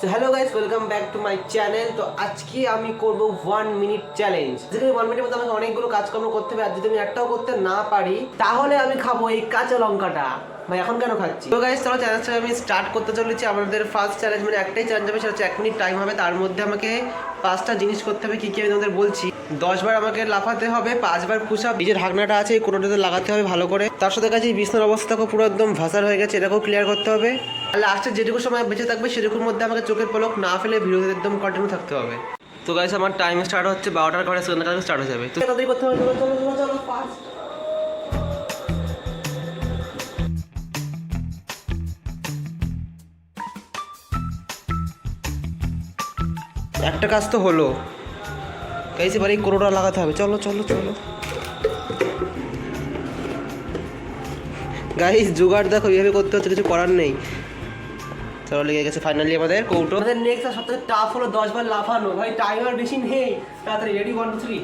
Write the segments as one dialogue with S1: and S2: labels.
S1: So hello guys, welcome back to my channel. তো আজকে আমি করব 1 মিনিট চ্যালেঞ্জ। যেখানে 1 মিনিটের মধ্যে আমাকে অনেকগুলো কাজকর্ম করতে হবে, আর যদি আমি একটাও করতে না পারি তাহলে আমি খাবো এই কাঁচা লঙ্কাটা। ভাই এখন কেন খাচ্ছি? তো গাইস চলো চ্যালেঞ্জটা আমি স্টার্ট করতে চলেছি। আমাদের ফার্স্ট চ্যালেঞ্জ মানে একটাই চ্যালেঞ্জ হবে, সেটা হচ্ছে 1 মিনিট টাইম হবে। তার মধ্যে আমাকে 5টা জিনিস করতে হবে। কি কি আমি তোমাদের বলছি। 10 বার আমাকে লাফাতে হবে, 5 বার পুশ আপ, এই যে ঢাকনাটা আছে এই কোনোটাতে লাগাতে হবে ভালো করে। তার সাথে কাছে বিছনার অবস্থাকে পুরো একদম ভাসার হয়ে গেছে, এটাকেও ক্লিয়ার করতে হবে। আর লাস্টে যেটুকু সময় বেঁচে থাকবে সেটুকুর মধ্যে আমাকে চোখের পলক না ফেলে ভিডিওতে একদম কন্টিনিউ থাকতে হবে। তো গাইস আমার টাইম স্টার্ট হচ্ছে 12টার ঘরে, সেকেন্ড কাছে স্টার্ট হয়ে যাবে। তো তাড়াতাড়ি করতে হবে, চলো চলো চলো চলো ফাস্ট। একটা কাজ তো হলো গাইস, এবার এই কোনোটা লাগাতে হবে। চলো চলো চলো গাইস, জোগাড় দেখো এইভাবে করতে হচ্ছে, কিছু করার নেই। চলো লেগে গেছে ফাইনালি আমাদের কৌটো। আমাদের নেক্সট আর সবথেকে টাফ হলো 10 বার লাফানো। ভাই টাইম আর বেশি নেই, তাড়াতাড়ি রেডি 1 2 3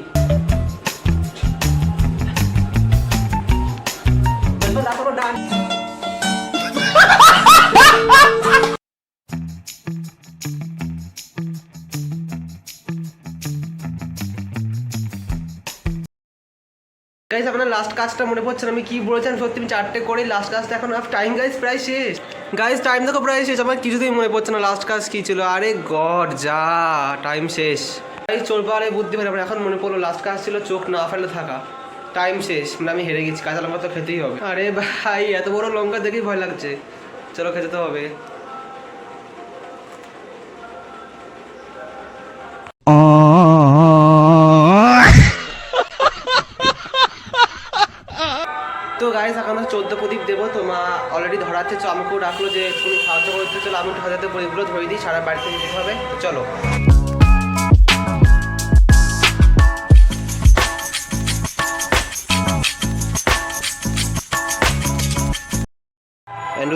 S1: 10 বার লাফানো ডান। গাইস আপনার লাস্ট কাজটা মনে পড়ছে না আমি কি বলেছেন? সত্যি আমি 4টে করে লাস্ট কাজটা এখন টাইম গাইস প্রায় শেষ। গাইস টাইম দেখো প্রায় শেষ, আমার কিছুতেই মনে পড়ছে না লাস্ট কাজ কি ছিল। আরে গড যা টাইম শেষ। গাইস চলবে, আরে বুদ্ধি পারে এখন মনে পড়লো লাস্ট কাজ ছিল চোখ না ফেলে থাকা। টাইম শেষ, মানে আমি হেরে গেছি। কাঁচা লঙ্কা তো খেতেই হবে। আরে ভাই এত বড় লঙ্কা দেখেই ভয় লাগছে। চলো খেতে তো হবে। তো গাইস এখন 14 প্রদীপ দেবো। তো মা অলরেডি ধরাচ্ছে, তো আমাকেও ডাকলো যে তুমি সাহায্য করতে। চলো আমি হাজাতে প্রদীপগুলো ধরে দিই, সারা বাড়ি থেকে যেতে হবে। তো চলো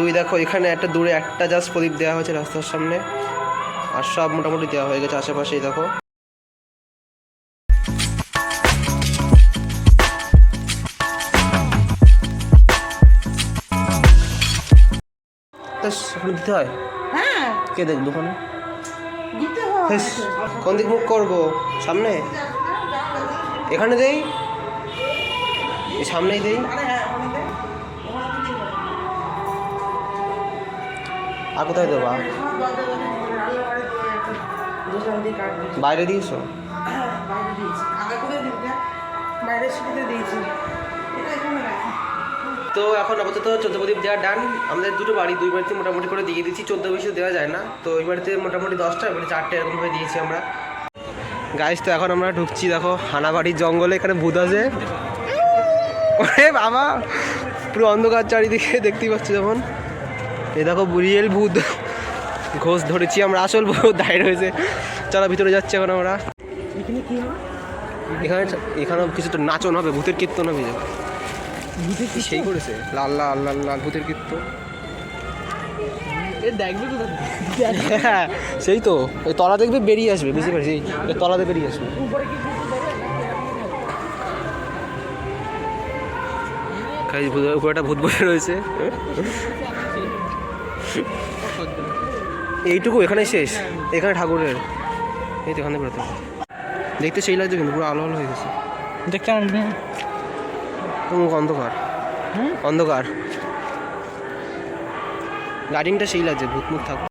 S1: ওই দেখো এখানে একটা দূরে একটা জাস্ট প্রদীপ দেওয়া হয়েছে রাস্তার সামনে, আর সব মোটামুটি দেওয়া হয়ে গেছে আশেপাশেই দেখো। ওখানে দিতে হয়?
S2: হ্যাঁ
S1: কে দেখবো ওখানে?
S2: দিতে হয়।
S1: কোন দিক মুখ করবো? সামনে? এখানে দেই, এই সামনেই দেই। আর কোথায় দেবা? বাইরে দিয়েছো? তো এখন আপাতত 14 প্রদীপ দেওয়া ডান। আমাদের দুটো বাড়ি, 2 বাড়িতে মোটামুটি করে দিয়ে দিচ্ছি। 14 বেশি দেওয়া যায় না, তো ওই বাড়িতে মোটামুটি 10টা, এবারে 4টে এরকমভাবে দিয়েছি আমরা। গাইস তো এখন আমরা ঢুকছি দেখো হানাবাড়ির জঙ্গলে, এখানে ভূত আছে। ওরে বাবা পুরো অন্ধকার চারিদিকে, দেখতেই পাচ্ছি যখন। এই দেখো রিয়েল ভূত, ঘোষ ধরেছি আমরা, আসল ভূত দাঁড়িয়ে রয়েছে। চলো ভিতরে যাচ্ছি এখন আমরা। এখানে কি হবে? এখানে কিছু তো নাচন হবে, ভূতের কীর্তন হবে। ভূতের কি সেই করেছে, লাল লাল লাল লাল ভূতের কীর্তন। দেখবে তো, হ্যাঁ সেই তো ওই তলা দেখবে বেরিয়ে আসবে, বুঝতে পারছি এই তলাতে বেরিয়ে আসবে। উপরে একটা ভূত বসে রয়েছে। এইটুকু এখানে শেষ, এখানে ঠাকুরের এই তো এখানে বেরোতে হবে। দেখতে সেই লাগছে কিন্তু পুরো আলো আলো হয়ে গেছে। দেখতে মুখ অন্ধকার, অন্ধকার। গার্ডিংটা সেই লাগছে, ভূত মুখ থাকবে।